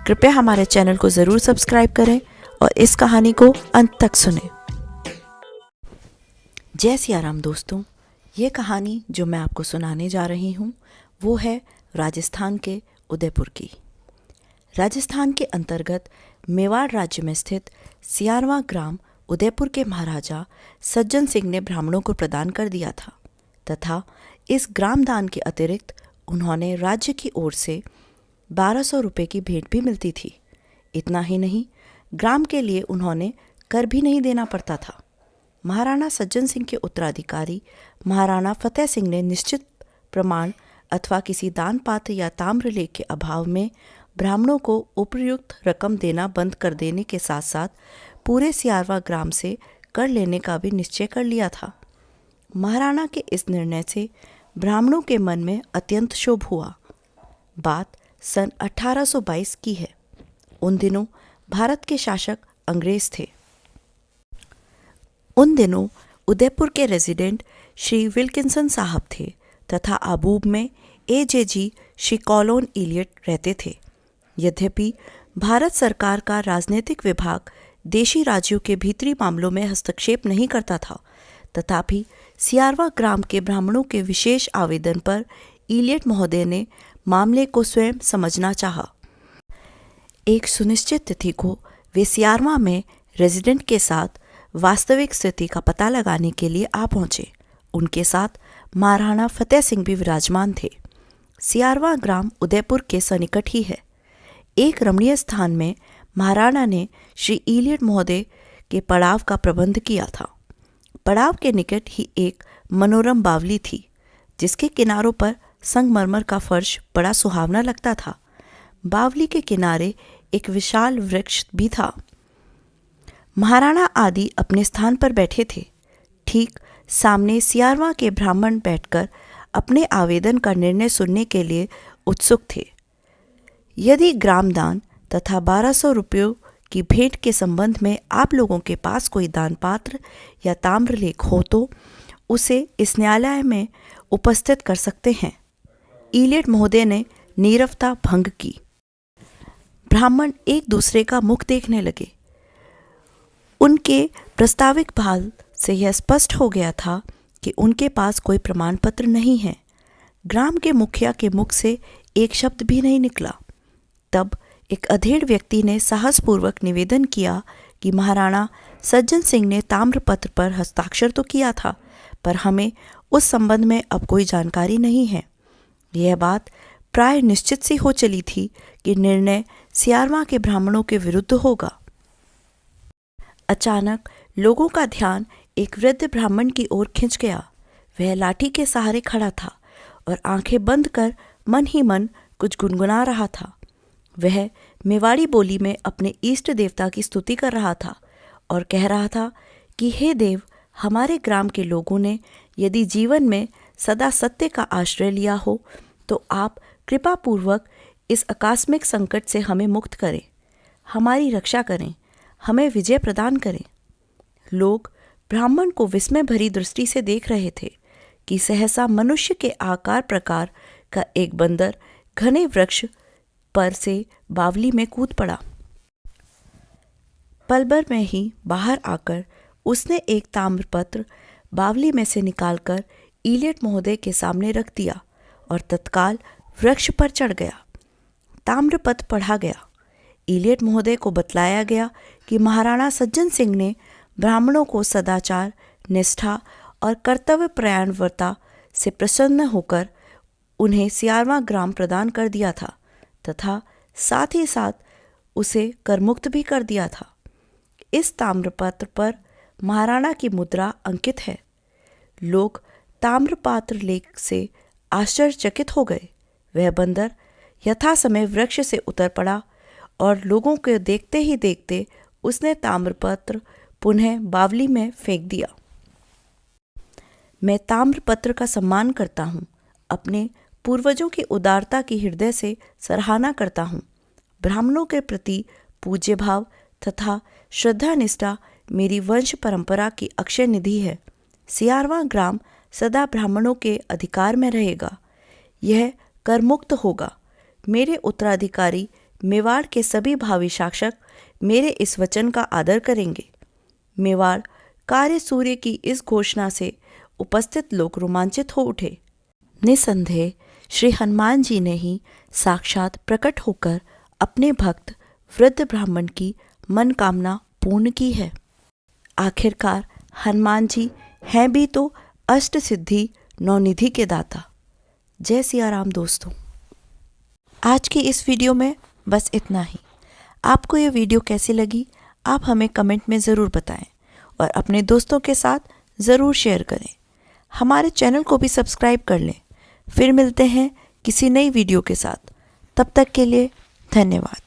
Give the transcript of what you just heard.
कृपया हमारे चैनल को ज़रूर सब्सक्राइब करें और इस कहानी को अंत तक सुनें। जय सिया राम दोस्तों, ये कहानी जो मैं आपको सुनाने जा रही हूँ वो है राजस्थान के उदयपुर की। राजस्थान के अंतर्गत मेवाड़ राज्य में स्थित सियारवां ग्राम उदयपुर के महाराजा सज्जन सिंह ने ब्राह्मणों को प्रदान कर दिया था तथा इस ग्राम दान के अतिरिक्त उन्होंने राज्य की ओर से 1200 रुपये की भेंट भी मिलती थी। इतना ही नहीं, ग्राम के लिए उन्होंने कर भी नहीं देना पड़ता था। महाराणा सज्जन सिंह के उत्तराधिकारी महाराणा फतेह सिंह ने निश्चित प्रमाण अथवा किसी दान पात्र या ताम्रलेख के अभाव में ब्राह्मणों को उपयुक्त रकम देना बंद कर देने के साथ साथ पूरे सियारवा ग्राम से कर लेने का भी निश्चय कर लिया था। महाराणा के इस निर्णय से ब्राह्मणों के मन में अत्यंत क्षोभ हुआ। बात सन 1822 की है। उन दिनों भारत के शासक अंग्रेज थे। उन दिनों उदयपुर के रेजिडेंट श्री विल्किंसन साहब थे तथा आबूब में AJG श्री कॉलोन इलियट रहते थे। यद्यपि भारत सरकार का राजनीतिक विभाग देशी राज्यों के भीतरी मामलों में हस्तक्षेप नहीं करता था, तथापि सियारवा ग्राम के ब्राह्मणों के विशेष आवेदन पर इलियट महोदय ने मामले को स्वयं समझना चाहा। एक सुनिश्चित तिथि को वे सियारवा में रेजिडेंट के साथ वास्तविक स्थिति का पता लगाने के लिए आ पहुंचे। उनके साथ महाराणा फतेह सिंह भी विराजमान थे। सियारवा ग्राम उदयपुर के सनिकट ही है। एक रमणीय स्थान में महाराणा ने श्री इलियट महोदय के पड़ाव का प्रबंध किया था। पड़ाव के निकट ही एक मनोरम बावली थी, जिसके किनारों पर संगमरमर का फर्श बड़ा सुहावना लगता था। बावली के किनारे एक विशाल वृक्ष भी था। महाराणा आदि अपने स्थान पर बैठे थे। ठीक सामने सियारवा के ब्राह्मण बैठकर अपने आवेदन का निर्णय सुनने के लिए उत्सुक थे। यदि ग्रामदान तथा 1200 रुपयों की भेंट के संबंध में आप लोगों के पास कोई दान पात्र या ताम्रलेख हो तो उसे इस न्यायालय में उपस्थित कर सकते हैं। इलियट महोदय ने नीरवता भंग की। ब्राह्मण एक दूसरे का मुख देखने लगे। उनके प्रस्ताविक भाव से यह स्पष्ट हो गया था कि उनके पास कोई प्रमाण पत्र नहीं है। ग्राम के मुखिया के मुख से एक शब्द भी नहीं निकला। तब एक अधेड़ व्यक्ति ने साहसपूर्वक निवेदन किया कि महाराणा सज्जन सिंह ने ताम्रपत्र पर हस्ताक्षर तो किया था, पर हमें उस संबंध में अब कोई जानकारी नहीं है। यह बात प्राय निश्चित सी हो चली थी कि निर्णय सियारवा के ब्राह्मणों के विरुद्ध होगा। अचानक लोगों का ध्यान एक वृद्ध ब्राह्मण की ओर खिंच गया। वह लाठी के सहारे खड़ा था और आंखें बंद कर मन ही मन कुछ गुनगुना रहा था। वह मेवाड़ी बोली में अपने इष्ट देवता की स्तुति कर रहा था और कह रहा था कि हे देव, हमारे ग्राम के लोगों ने यदि जीवन में सदा सत्य का आश्रय लिया हो तो आप कृपा पूर्वक इस आकस्मिक संकट से हमें मुक्त करें, हमारी रक्षा करें, हमें विजय प्रदान करें। लोग ब्राह्मण को विस्मय भरी दृष्टि से देख रहे थे कि सहसा मनुष्य के आकार प्रकार का एक बंदर घने वृक्ष पर से बावली में कूद पड़ा। पल भर में ही बाहर आकर उसने एक ताम्रपत्र बावली में से निकालकर इलियट महोदय के सामने रख दिया और तत्काल वृक्ष पर चढ़ गया। ताम्रपत्र पढ़ा गया। इलियट महोदय को बतलाया गया कि महाराणा सज्जन सिंह ने ब्राह्मणों को सदाचार, निष्ठा और कर्तव्य परायणता से प्रसन्न होकर उन्हें सियारवा ग्राम प्रदान कर दिया था तथा साथ ही साथ उसे करमुक्त भी कर दिया था। इस ताम्रपत्र पर महाराणा की मुद्रा अंकित है। लोग ताम्रपत्र लेख से आश्चर्यचकित हो गए। वह बंदर यथा समय वृक्ष से उतर पड़ा और लोगों को देखते ही देखते उसने ताम्रपत्र पुनः बावली में फेंक दिया। मैं ताम्रपत्र का सम्मान करता हूँ। अपने पूर्वजों की उदारता की हृदय से सराहना करता हूँ। ब्राह्मणों के प्रति पूज्य भाव तथा श्रद्धा निष्ठा मेरी वंश परंपरा की अक्षय निधि है। सियारवा ग्राम सदा ब्राह्मणों के अधिकार में रहेगा। यह करमुक्त होगा। मेरे उत्तराधिकारी मेवाड़ के सभी भावी शासक मेरे इस वचन का आदर करेंगे। मेवाड़ कार्य सूर्य की इस घोषणा से उपस्थित लोग रोमांचित हो उठे। निसंदेह श्री हनुमान जी ने ही साक्षात प्रकट होकर अपने भक्त वृद्ध ब्राह्मण की मनकामना पूर्ण की है। आखिरकार हनुमान जी हैं भी तो अष्ट सिद्धि नौनिधि के दाता। जय सिया राम दोस्तों। आज की इस वीडियो में बस इतना ही। आपको ये वीडियो कैसी लगी आप हमें कमेंट में ज़रूर बताएं और अपने दोस्तों के साथ ज़रूर शेयर करें। हमारे चैनल को भी सब्सक्राइब कर लें। फिर मिलते हैं किसी नई वीडियो के साथ। तब तक के लिए धन्यवाद।